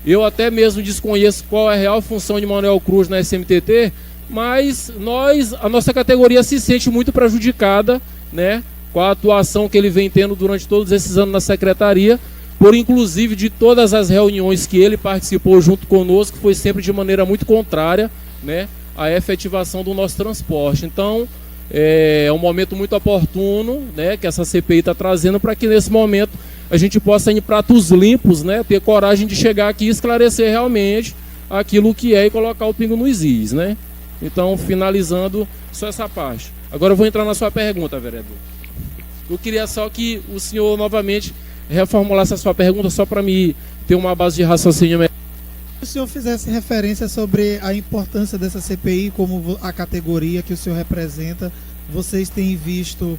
Eu até mesmo desconheço qual é a real função de Manuel Cruz na SMTT, mas a nossa categoria se sente muito prejudicada, né, com a atuação que ele vem tendo durante todos esses anos na secretaria, por inclusive de todas as reuniões que ele participou junto conosco, foi sempre de maneira muito contrária, né, à efetivação do nosso transporte. Então, é um momento muito oportuno, né, que essa CPI está trazendo para que nesse momento a gente possa, em pratos limpos, né, ter coragem de chegar aqui e esclarecer realmente aquilo que é e colocar o pingo nos is, né? Então, finalizando só essa parte. Agora eu vou entrar na sua pergunta, vereador. Eu queria só que o senhor novamente reformulasse a sua pergunta, só para me ter uma base de raciocínio melhor. Se o senhor fizesse referência sobre a importância dessa CPI, como a categoria que o senhor representa, vocês têm visto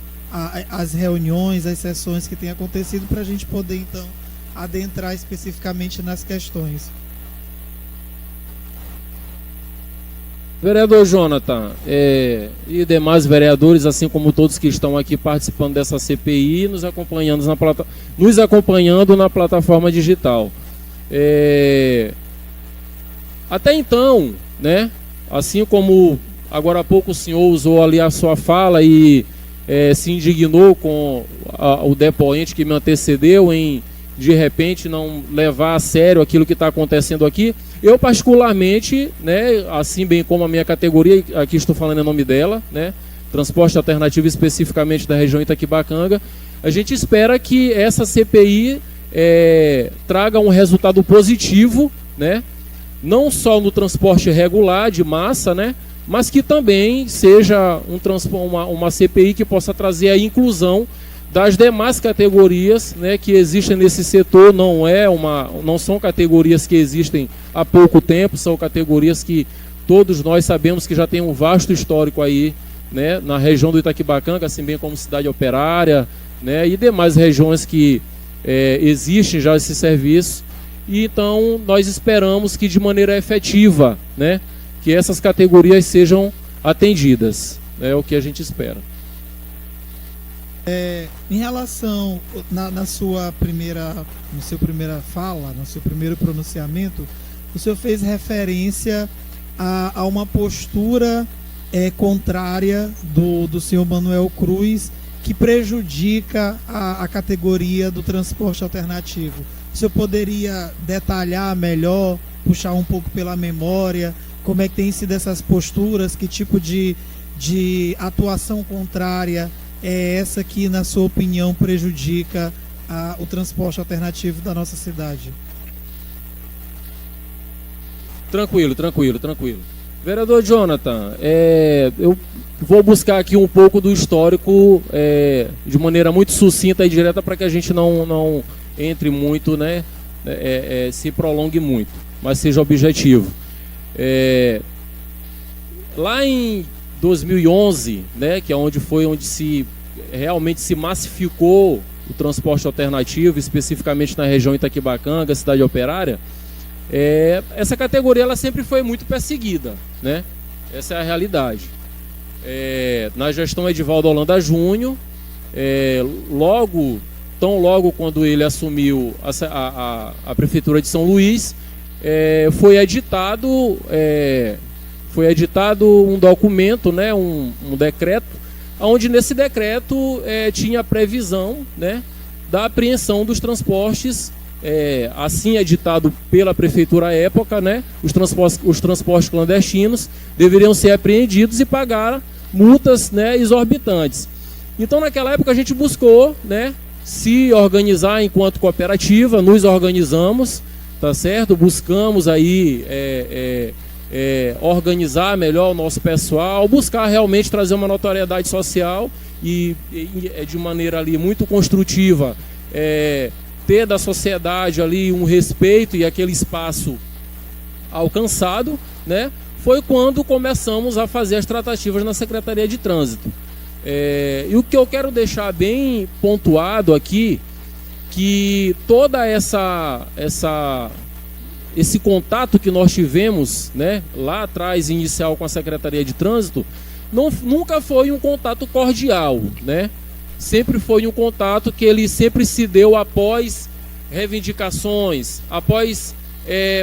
as reuniões, as sessões que têm acontecido, para a gente poder, então, adentrar especificamente nas questões. Vereador Jonathan, e demais vereadores, assim como todos que estão aqui participando dessa CPI, nos acompanhando na plataforma digital. Até então, né, assim como agora há pouco o senhor usou ali a sua fala e se indignou com o depoente que me antecedeu em, de repente, não levar a sério aquilo que está acontecendo aqui, eu particularmente, né, assim bem como a minha categoria, aqui estou falando em nome dela, né, transporte alternativo especificamente da região Itaquibacanga, a gente espera que essa CPI traga um resultado positivo, né, não só no transporte regular de massa, né, mas que também seja uma CPI que possa trazer a inclusão das demais categorias, né, que existem nesse setor. Não são categorias que existem há pouco tempo, são categorias que todos nós sabemos que já tem um vasto histórico aí, né, na região do Itaquibacanga, assim bem como Cidade Operária, né, e demais regiões que existem já esse serviço. E então nós esperamos que de maneira efetiva, né, que essas categorias sejam atendidas. É o que a gente espera. Em relação, na sua primeira fala, no seu primeiro pronunciamento, o senhor fez referência a uma postura contrária do senhor Manuel Cruz, que prejudica a categoria do transporte alternativo. O senhor poderia detalhar melhor, puxar um pouco pela memória, como é que tem sido essas posturas, que tipo de atuação contrária é essa que, na sua opinião, prejudica o transporte alternativo da nossa cidade? Tranquilo. Vereador Jonathan, eu vou buscar aqui um pouco do histórico de maneira muito sucinta e direta para que a gente não entre muito, né, se prolongue muito, mas seja objetivo. Lá em 2011, né, que é onde realmente se massificou o transporte alternativo, especificamente na região Itaquibacanga, Cidade Operária, essa categoria ela sempre foi muito perseguida, né? Essa é a realidade. Na gestão Edivaldo Holanda Júnior, tão logo quando ele assumiu a prefeitura de São Luís, foi editado um documento, né, um decreto, onde nesse decreto tinha a previsão, né, da apreensão dos transportes, assim editado pela prefeitura à época, né, os transportes clandestinos deveriam ser apreendidos e pagar multas, né, exorbitantes. Então naquela época a gente buscou, né, se organizar enquanto cooperativa, nos organizamos, tá certo? Buscamos aí organizar melhor o nosso pessoal, buscar realmente trazer uma notoriedade social e de maneira ali muito construtiva, ter da sociedade ali um respeito e aquele espaço alcançado, né? Foi quando começamos a fazer as tratativas na Secretaria de Trânsito. E o que eu quero deixar bem pontuado aqui, que toda esse contato que nós tivemos, né, lá atrás, inicial com a Secretaria de Trânsito, nunca foi um contato cordial, né? Sempre foi um contato que ele sempre se deu após reivindicações, após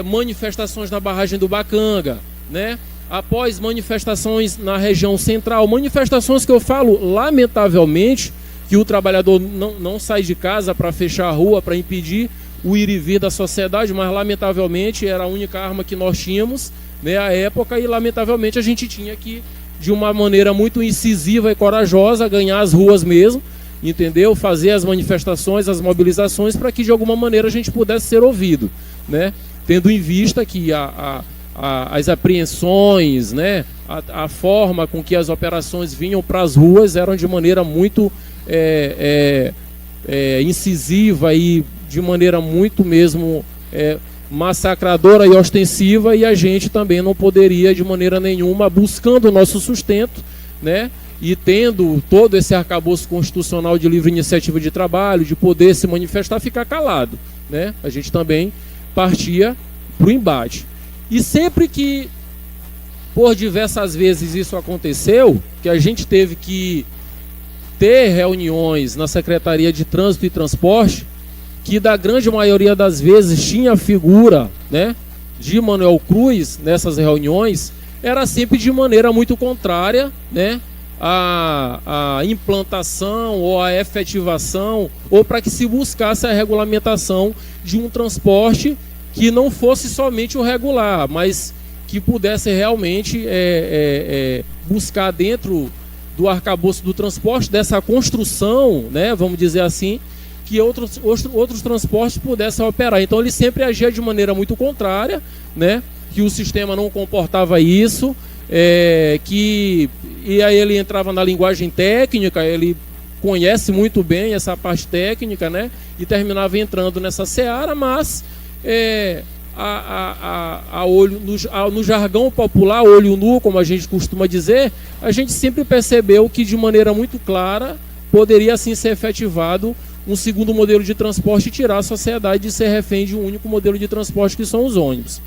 manifestações na barragem do Bacanga, né? Após manifestações na região central, manifestações que eu falo, lamentavelmente, que o trabalhador não sai de casa para fechar a rua, para impedir o ir e vir da sociedade, mas lamentavelmente era a única arma que nós tínhamos, né, à época, e lamentavelmente a gente tinha que, de uma maneira muito incisiva e corajosa, ganhar as ruas mesmo, entendeu? Fazer as manifestações, as mobilizações, para que de alguma maneira a gente pudesse ser ouvido, né? Tendo em vista que as apreensões, né, a forma com que as operações vinham para as ruas eram de maneira muito incisiva e de maneira muito mesmo massacradora e ostensiva, e a gente também não poderia de maneira nenhuma, buscando o nosso sustento, né, e tendo todo esse arcabouço constitucional de livre iniciativa de trabalho, de poder se manifestar, ficar calado, né? A gente também partia para o embate. E sempre que, por diversas vezes isso aconteceu, que a gente teve que ter reuniões na Secretaria de Trânsito e Transporte, que da grande maioria das vezes tinha a figura, né, de Manuel Cruz nessas reuniões, era sempre de maneira muito contrária, né, à implantação ou à efetivação, ou para que se buscasse a regulamentação de um transporte que não fosse somente o regular, mas que pudesse realmente buscar dentro do arcabouço do transporte, dessa construção, né, vamos dizer assim, que outros transportes pudessem operar. Então ele sempre agia de maneira muito contrária, né, que o sistema não comportava isso, e aí ele entrava na linguagem técnica, ele conhece muito bem essa parte técnica, né, e terminava entrando nessa seara, mas no jargão popular, olho nu, como a gente costuma dizer, a gente sempre percebeu que de maneira muito clara poderia assim ser efetivado um segundo modelo de transporte e tirar a sociedade de ser refém de um único modelo de transporte, que são os ônibus.